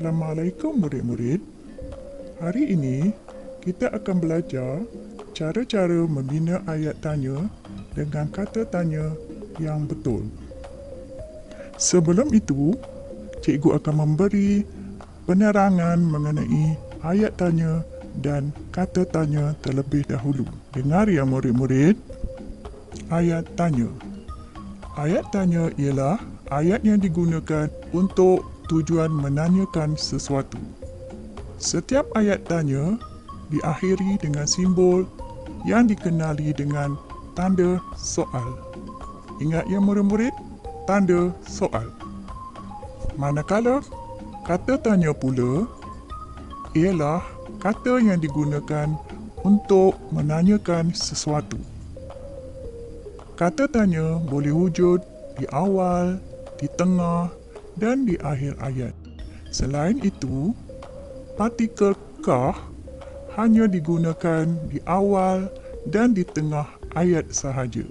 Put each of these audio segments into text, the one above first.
Assalamualaikum murid-murid. Hari ini kita akan belajar cara-cara membina ayat tanya dengan kata tanya yang betul. Sebelum itu, cikgu akan memberi penerangan mengenai ayat tanya dan kata tanya terlebih dahulu. Dengar ya murid-murid. Ayat tanya. Ayat tanya ialah ayat yang digunakan untuk tujuan menanyakan sesuatu. Setiap ayat tanya diakhiri dengan simbol yang dikenali dengan tanda soal. Ingat ya murid-murid, tanda soal. Manakala kata tanya pula ialah kata yang digunakan untuk menanyakan sesuatu. Kata tanya boleh wujud di awal, di tengah dan di akhir ayat. Selain itu, partikel kah hanya digunakan di awal dan di tengah ayat sahaja.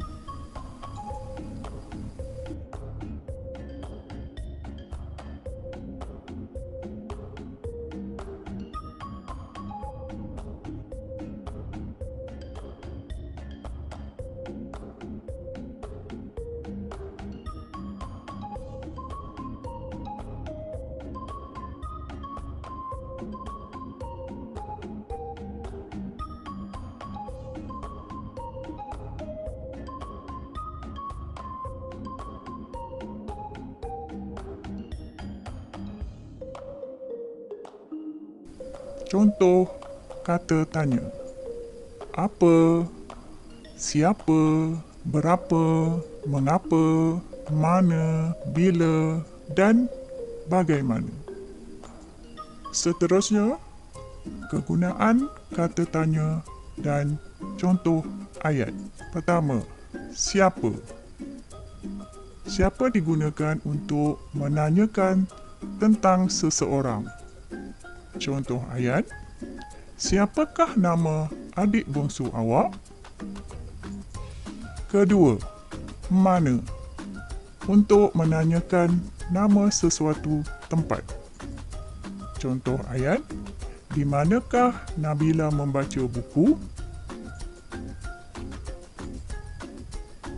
Contoh kata tanya. Apa, siapa, berapa, mengapa, mana, bila dan bagaimana. Seterusnya, kegunaan kata tanya dan contoh ayat. Pertama, siapa. Siapa digunakan untuk menanyakan tentang seseorang. Contoh ayat, siapakah nama adik bongsu awak? Kedua, mana? Untuk menanyakan nama sesuatu tempat. Contoh ayat, di manakah Nabila membaca buku?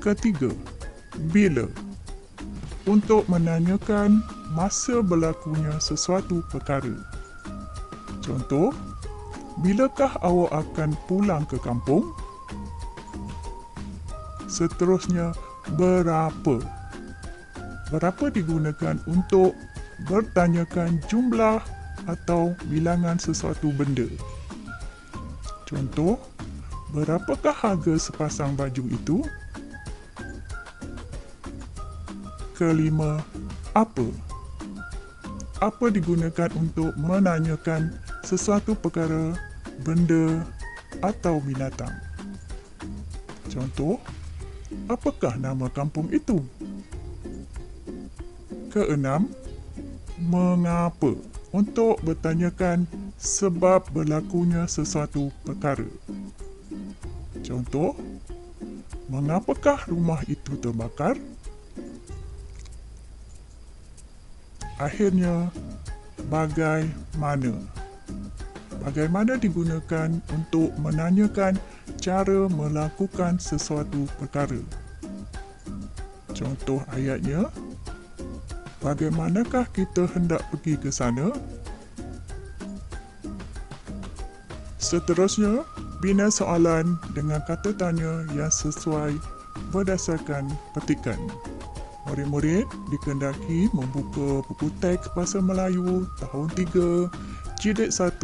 Ketiga, bila? Untuk menanyakan masa berlakunya sesuatu perkara. Contoh, bilakah awak akan pulang ke kampung? Seterusnya, berapa? Berapa digunakan untuk bertanyakan jumlah atau bilangan sesuatu benda. Contoh, berapakah harga sepasang baju itu? Kelima, apa? Apa digunakan untuk menanyakan sesuatu perkara, benda atau binatang. Contoh, apakah nama kampung itu? Keenam, mengapa? Untuk bertanyakan sebab berlakunya sesuatu perkara. Contoh, mengapakah rumah itu terbakar? Akhirnya, bagaimana? Bagaimana digunakan untuk menanyakan cara melakukan sesuatu perkara. Contoh ayatnya, bagaimanakah kita hendak pergi ke sana? Seterusnya, bina soalan dengan kata tanya yang sesuai berdasarkan petikan. Murid-murid dikendaki membuka buku teks Bahasa Melayu tahun 3, jilid 1,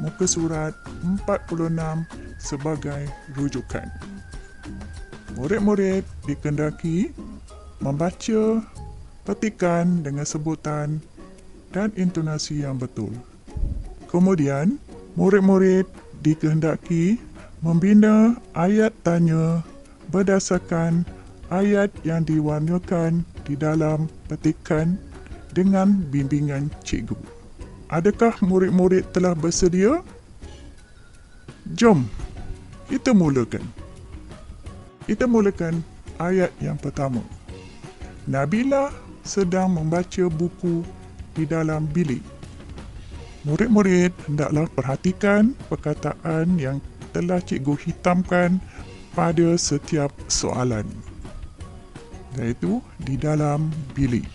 muka surat 46 sebagai rujukan. Murid-murid dikendaki membaca petikan dengan sebutan dan intonasi yang betul. Kemudian, murid-murid dikehendaki membina ayat tanya berdasarkan ayat yang diwarnakan di dalam petikan dengan bimbingan cikgu. Adakah murid-murid telah bersedia? Jom, kita mulakan. Kita mulakan ayat yang pertama. Nabila sedang membaca buku di dalam bilik. Murid-murid hendaklah perhatikan perkataan yang telah cikgu hitamkan pada setiap soalan, iaitu di dalam bilik.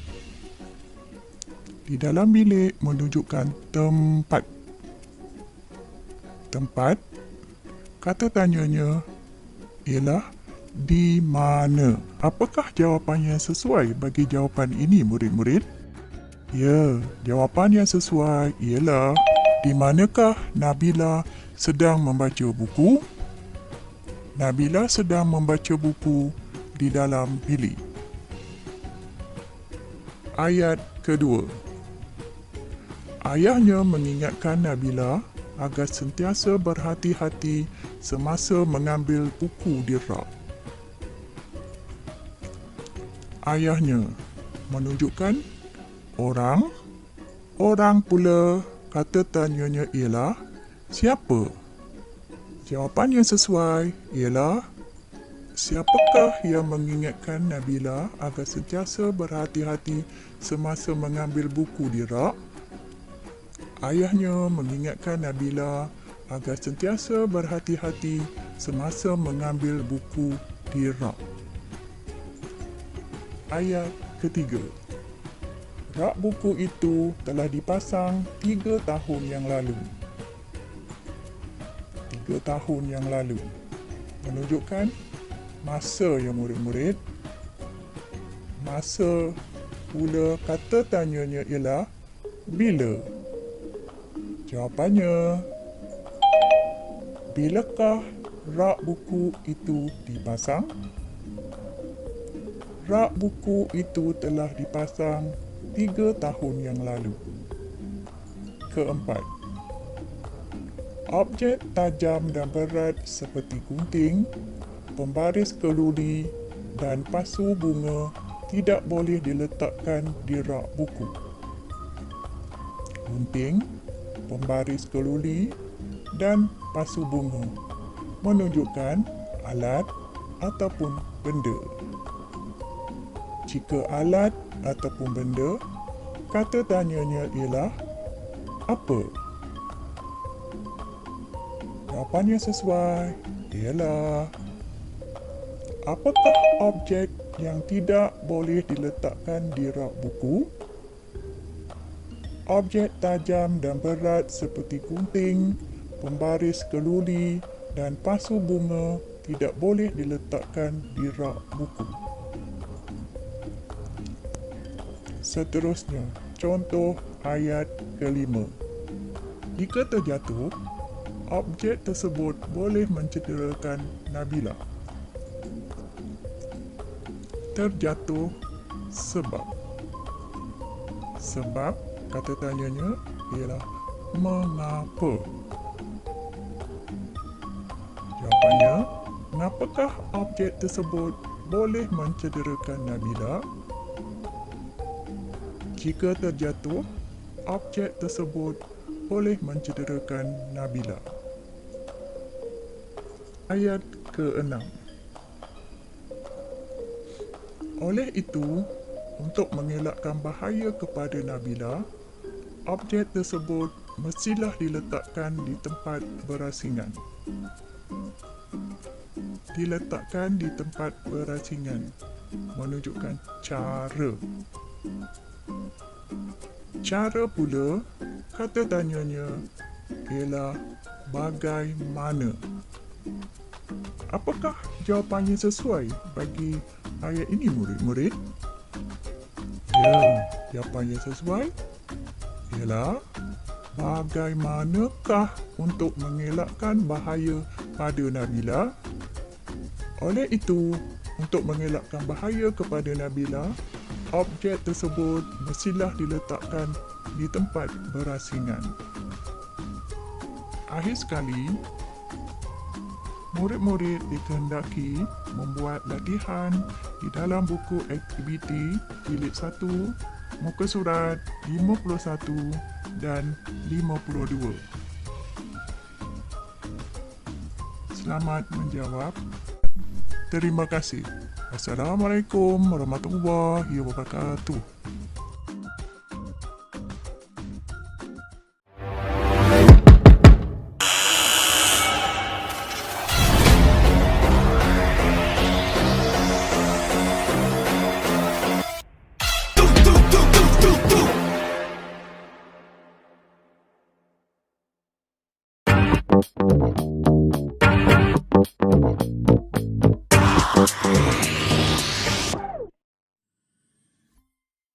Di dalam bilik menunjukkan tempat. Tempat, kata tanyanya ialah di mana. Apakah jawapan yang sesuai bagi jawapan ini, murid-murid? Ya, jawapan yang sesuai ialah di manakah Nabila sedang membaca buku? Nabila sedang membaca buku di dalam bilik. Ayat kedua. Ayahnya mengingatkan Nabila agar sentiasa berhati-hati semasa mengambil buku di rak. Ayahnya menunjukkan orang. Orang pula kata tanyanya ialah siapa? Jawapan yang sesuai ialah siapakah yang mengingatkan Nabila agar sentiasa berhati-hati semasa mengambil buku di rak? Ayahnya mengingatkan Nabila agar sentiasa berhati-hati semasa mengambil buku di rak. Ayat ketiga. Rak buku itu telah dipasang 3 tahun yang lalu. 3 tahun yang lalu. Menunjukkan masa ya murid-murid. Masa pula kata tanyanya ialah bila? Jawapannya, bilakah rak buku itu dipasang? Rak buku itu telah dipasang 3 tahun yang lalu. Keempat, objek tajam dan berat seperti gunting, pembaris keluli dan pasu bunga tidak boleh diletakkan di rak buku. Gunting, pembaris keluli dan pasu bunga menunjukkan alat ataupun benda. Jika alat ataupun benda, kata tanyanya ialah apa? Jawapan yang sesuai ialah apakah objek yang tidak boleh diletakkan di rak buku? Objek tajam dan berat seperti gunting, pembaris keluli dan pasu bunga tidak boleh diletakkan di rak buku. Seterusnya, contoh ayat kelima. Jika terjatuh, objek tersebut boleh mencederakan Nabila. Terjatuh sebab. Sebab kata tanyanya ialah mengapa? Jawapannya, mengapakah objek tersebut boleh mencederakan Nabila? Jika terjatuh, objek tersebut boleh mencederakan Nabila. Ayat ke-6. Oleh itu, untuk mengelakkan bahaya kepada Nabila, objek tersebut mestilah diletakkan di tempat berasingan. Diletakkan di tempat berasingan menunjukkan cara. Cara pula, kata tanyanya ialah bagaimana. Apakah jawapannya sesuai bagi ayat ini, murid-murid? Ya, jawapannya sesuai ialah bagaimanakah untuk mengelakkan bahaya pada Nabila? Oleh itu, untuk mengelakkan bahaya kepada Nabila, objek tersebut mestilah diletakkan di tempat berasingan. Akhir sekali, murid-murid dikehendaki membuat latihan di dalam buku aktiviti jilid 1, muka surat 51 dan 52. Selamat menjawab. Terima kasih. Assalamualaikum warahmatullahi wabarakatuh.